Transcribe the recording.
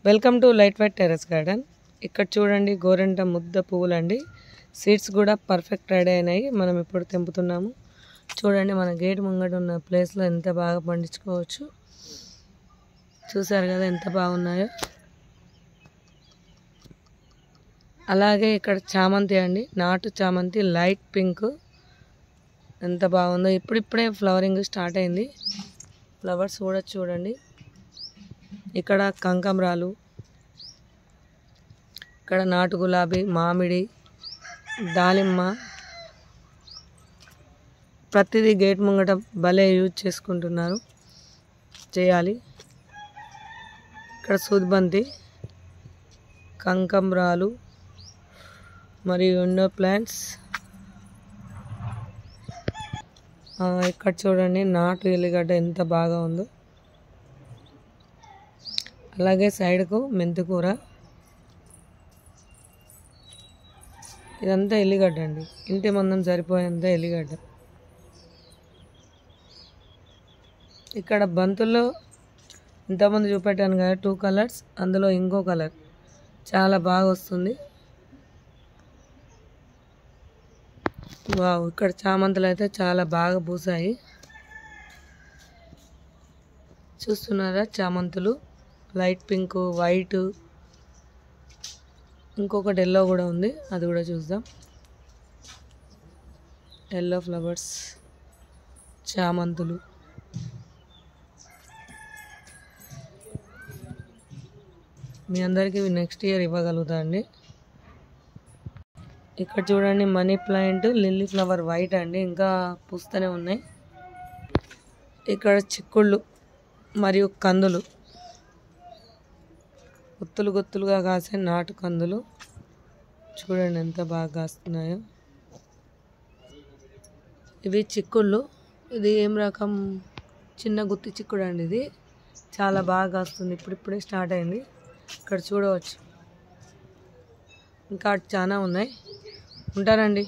Welcome to light weight terrace garden. ఇక్కడ చూడండి గోరెంట ముద్ద పువ్వులండి. సీడ్స్ కూడా పర్ఫెక్ట్ రెడీ అయినాయి. మనం ఇప్పుడు తెంపుతున్నాము. చూడండి మన గేట్ ముంగట ఉన్న ప్లేస్లో ఎంత బాగా పండించుకోవచ్చు. చూసారు కదా ఎంత బాగున్నాయో. అలాగే ఇక్కడ చామంతి అండి, నాటు చామంతి లైట్ పింక్, ఎంత బాగుందో. ఇప్పుడిప్పుడే ఫ్లవరింగ్ స్టార్ట్ అయింది. ఫ్లవర్స్ కూడా చూడండి. ఇక్కడ కనకాంబరాలు, ఇక్కడ నాటు గులాబీ, మామిడి, దానిమ్మ, ప్రతిదీ గేట్ ముంగట భలే యూజ్ చేసుకుంటున్నారు, చేయాలి. ఇక్కడ సూదిబంతి, కనకాంబరాలు మరియు ఇండోర్ ప్లాంట్స్. ఇక్కడ చూడండి నాటు ఎల్లిగడ్డ ఎంత బాగా ఉందో. అలాగే సైడ్కు మెంతికూర. ఇదంతా ఎల్లిగడ్డ అండి, ఇంటి మందం సరిపోయేంత ఎల్లిగడ్డ. ఇక్కడ బంతుల్లో ఇంతకుముందు చూపెట్టాను కదా 2 కలర్స్, అందులో ఇంకో కలర్ చాలా బాగా వస్తుంది. వావ్, ఇక్కడ చామంతులు అయితే చాలా బాగా పూసాయి. చూస్తున్నారా చామంతులు, లైట్ పింక్, వైట్, ఇంకొకటి ఎల్లో కూడా ఉంది, అది కూడా చూద్దాం. ఎల్లో ఫ్లవర్స్, చామంతులు. మీ అందరికీ నెక్స్ట్ ఇయర్ ఇవ్వగలుగుతా అండి. ఇక్కడ చూడండి money plant, lily flower white అండి, ఇంకా పూస్తూనే ఉన్నాయి. ఇక్కడ చిక్కుళ్ళు మరియు కందులు, గుత్తులు గుత్తులుగా కాసే నాటు కందులు. చూడండి ఎంత బాగా కాస్తున్నాయో. ఇవి చిక్కుళ్ళు. ఇది ఏం రకం, చిన్న గుత్తి చిక్కుడు అండి. ఇది చాలా బాగా కాస్తుంది, ఇప్పుడిప్పుడే స్టార్ట్ అయింది. ఇక్కడ చూడవచ్చు, ఇంకా చాలా ఉన్నాయి. ఉంటానండి.